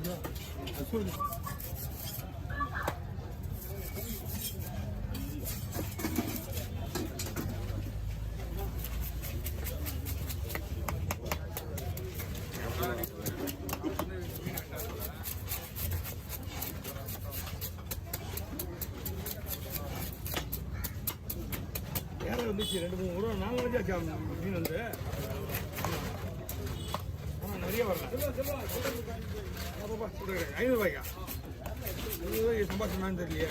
ஏன் வந்துச்சு 2-3 கூட 4 வச்சாச்சா மீன் வந்து நிறைய வரல. 500 ரூபாய்க்கா? 500 ரூபாய்க்கு சம்பாஷணமானு தெரியலையே.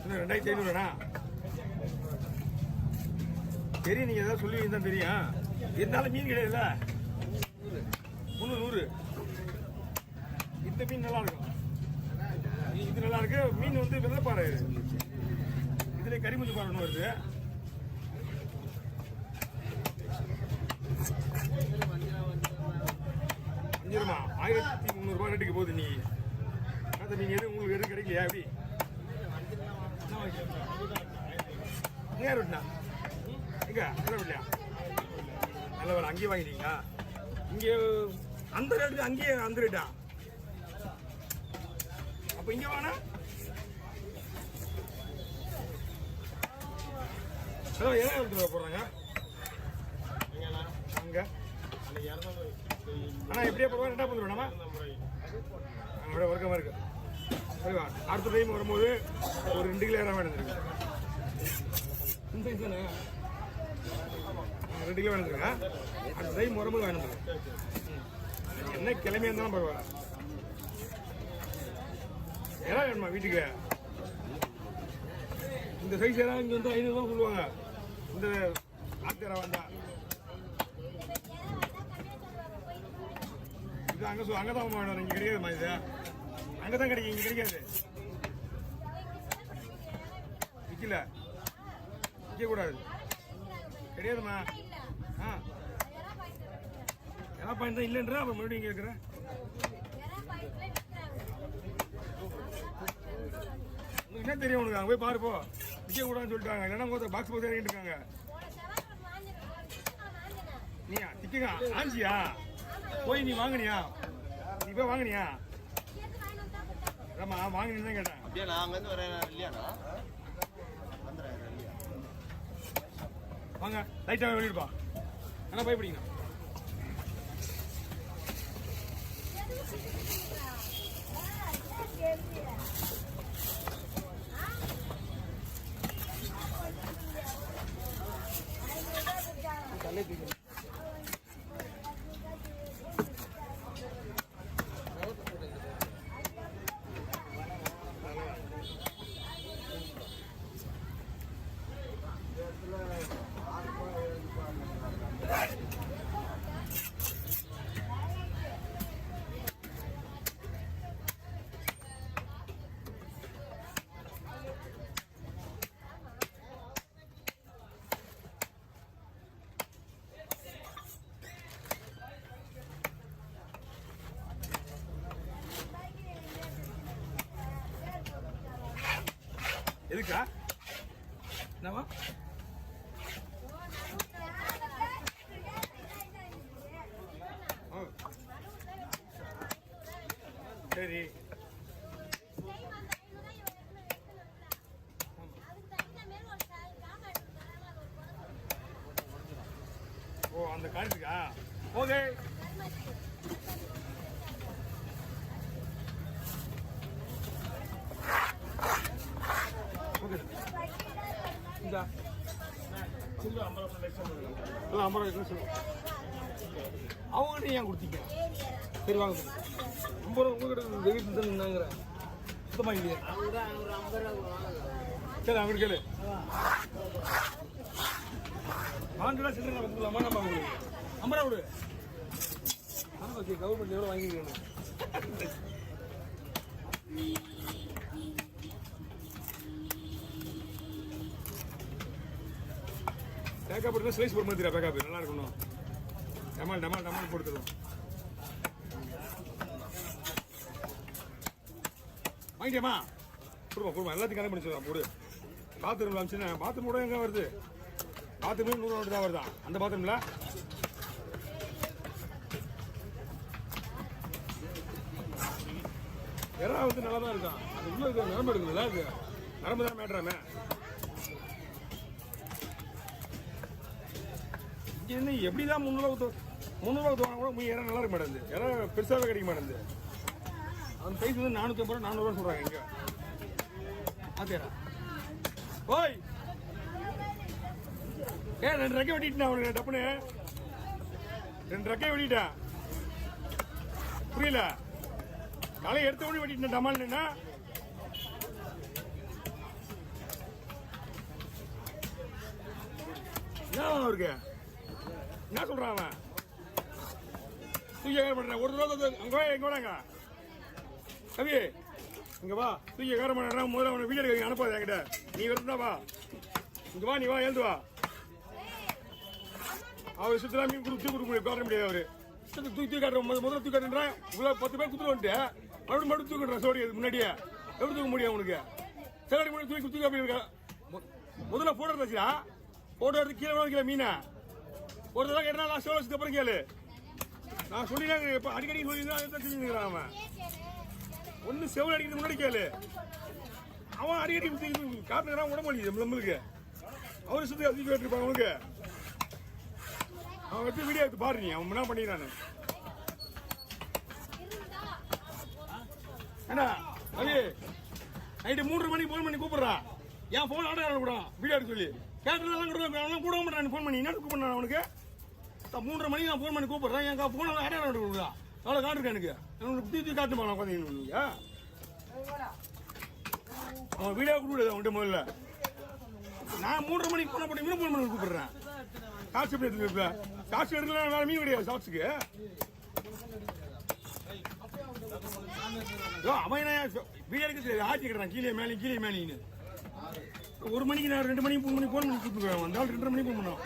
என்ன 2500 தெரியும். நீங்க ஏதாவது சொல்லி தான் தெரியும். இருந்தாலும் மீன் கிடையாதுல்ல. 300. இந்த மீன் நல்லா இருக்கும். இது நல்லா இருக்கு. மீன் வந்து வெள்ளைப்பாறை. இதுல கரிமுத்து பாறை வருது. ரூபா 1300 ரூபாய் ரேட்டுக்கு போகுது. நீ நீங்க எது உங்களுக்கு எதுவும் கிடைக்கலையா? எப்படி நேரம் எங்க நல்ல இல்லையா? நல்ல வேலை. அங்கேயே வாங்கிட்டீங்களா? இங்கே அந்த ரேட்டுக்கு அங்கேயே அந்த ரேட்டா? அப்ப இங்க வாங்க. ஏன் போடுறாங்க அங்க? ஆனா எப்படியா போடுவா? 250 ரூபாமா? அங்கே ஒர்க்கமா இருக்கு. அடுத்த டைம் வரும்போது ஒரு 2 கிலோ வேணும் இருக்கு. 2 கிலோ வேணும் இருக்கா? அடுத்த டைம் வரும்போது வேணும். என்ன கிழமையா இருந்தாலும் பரவாயில்ல. எல்லாம் வேணுமா வீட்டுக்கு? இந்த சைஸ் எல்லாம் இங்க வந்து 500 ரூபா சொல்லுவாங்க. இந்த ஆத்திரம் வந்தா இது அங்கதான் வேணும். இங்க கிடைக்காதுமா. இது அங்கதான் கிடைக்கும், இங்க கிடைக்காது. விக்கல, விற்க கூடாது. கிடையாதுமா. எல்லா பாயிண்ட் தான் இல்லைன்ற அப்புறம் மறுபடியும் கேட்குறேன். உங்களுக்கு என்ன தெரியும்? உனக்கு அங்கே போய் பாருப்போ. விற்க கூடாதுன்னு சொல்லிட்டாங்க. இல்லைன்னா பாக்ஸ் போட்டு இறங்கிட்டு இருக்காங்க. நீயா திக்குங்க ஆஞ்சியா? போய் நீ வாங்கினியா? நீ போய் வாங்கினியா? ஆமா வாங்கினு தான் கேட்டேன். அப்படியே நான் அங்கேருந்து வரேன் இல்லையாண்ணா? வந்துடுறேன். வாங்க லைட்டாக வெளியிடுப்பா. ஆனால் பயப்படிங்கண்ணா. எதுக்கா? என்னவா? சரி அந்த காரியத்துக்கா ஓகே ஓகே இந்த சில்லு 50 லட்சம் எல்லாம் 50 லட்சம் சொல்லுவோம் அவங்ககிட்ட ஏன் கொடுத்தீங்க சரி வாங்க 50 ரூபா உங்ககிட்ட வெயிட் தானேங்கிறேன் சுத்தமாக இல்லையா சரி அவங்க கேளு 5 ரூபா சில்லறை கொடுக்கலாமா நம்ம 50 ரூபா கொடு ஆமாம் ஓகே கவர்மெண்ட் எவ்வளோ வாங்கிக்கிறேன் பேக்கப் போட்டு ஸ்லைஸ் போட்டு மாதிரி பேக்கப் நல்லா இருக்கணும் டமால் போட்டுருவோம் வாங்கிட்டியாமா கொடுமா எல்லாத்தையும் கணக்கு பண்ணி சொல்லலாம் போடு பாத்ரூம்ல அமிச்சுன்னா பாத்ரூம் கூட எங்கே வருது பாத்ரூம் 100 ரூபா தான் வருதா அந்த பாத்ரூம்ல இறா வந்து நல்லா தான் இருக்கான் அது உள்ள இருக்க நரம்பு இருக்குதுல்ல அது நரம்பு தான் மேட்டுறாமே இங்கே என்ன எப்படிதான் 300 ரூபா கூட இறா நல்லா இருக்க மாட்டேங்குது இறா பெருசாகவே கிடைக்க மாட்டேங்குது அந்த சைஸ் வந்து 450 ரூபா 400 ரூபா சொல்கிறாங்க இங்கே ஆத்தேரா ஓய் 2 ரெக்கை வெட்டிட்டேன் அவனுக்கு டப்புன்னு 2 ரெக்கை வெட்டிட்டேன் புரியல காலை எடுத்த உடனே வெட்டிட்டேன் டமால்னா என்ன அவருக்கு என்ன சொல்றான் அவன் தூக்கி பண்றேன் ஒரு தடவை அங்க எங்க வராங்க கவி இங்க வா தூக்கி காரம் பண்ண முதல்ல அவனை வீடியோ எடுக்க அனுப்பாத என்கிட்ட நீ வருந்தா வா இங்க வா நீ வா எழுந்து வா அவர் சுத்தலாம் மீன் தூக்கி கொடுக்க காட்ட முடியாது அவரு தூக்கி காட்டுறோம் முதல்ல தூக்கி காட்டுறான் இவ்வளவு 10 பேர் குத்துட்டு வந்துட்டு மறுபடியும் தூக்கிடுறான் சோடி முன்னாடியே எப்படி தூக்க முடியும் உனக்கு சரி முன்னாடி தூக்கி அப்படி இருக்க முதல்ல போட்டோ எடுத்தாச்சியா போட்டோ எடுத்து கீழே மீனை ஒரு தடவை கேட்டா நான் சோழத்துக்கு அப்புறம் கேளு நான் சொல்லிடுறாங்க இப்போ அடிக்கடி சொல்லி செஞ்சுக்கிறான் அவன் ஒன்று செவல் அடிக்கிறது முன்னாடி கேளு அவன் அடிக்கடி காட்டுறான் உடம்பு நம்மளுக்கு அவரு சுற்றி அதிகம் கேட்டுருப்பான் அவனுக்கு அவன் எடுத்து வீடியோ எடுத்து பாரு நீ அவன் என்ன பண்ணிக்கிறானு என்ன அது நைட்டு 3 மணிக்கு ஃபோன் பண்ணி கூப்பிடுறான் என் ஃபோன் ஆர்டர் கூட வீடியோ எடுத்து சொல்லி கேட்டதெல்லாம் கூட கூட மாட்டான் ஃபோன் பண்ணி என்ன கூப்பிடுறான் அவனுக்கு 3:30 மணிக்கு நான் ஃபோன் பண்ணி கூப்பிடுறேன் என் ஃபோன் ஆர்டர் கொடுக்குறா அவ்வளோ காட்டுருக்கேன் எனக்கு தூக்கி காட்டுமா நான் பார்த்தீங்கன்னா அவன் வீடியோ கொடுக்குறது அவன்கிட்ட முதல்ல நான் 3:30 மணிக்கு ஃபோன் பண்ணி ஃபோன் பண்ணி கூப்பிடுறேன் காசு எப்படி எடுத்துருப்பேன் காசு எடுக்கலாம் வேற மீன் கிடையாது ஷாப்ஸுக்கு அவன் வீடியோ எடுக்க தெரியாது ஆச்சிக்கிறான் கீழே மேலேன்னு 1 மணிக்கு நான் 2 மணிக்கு 3 மணிக்கு ஃபோன் பண்ணி கூப்பிட்டு வந்தால் 2:30 மணிக்கு ஃபோன் பண்ணோம்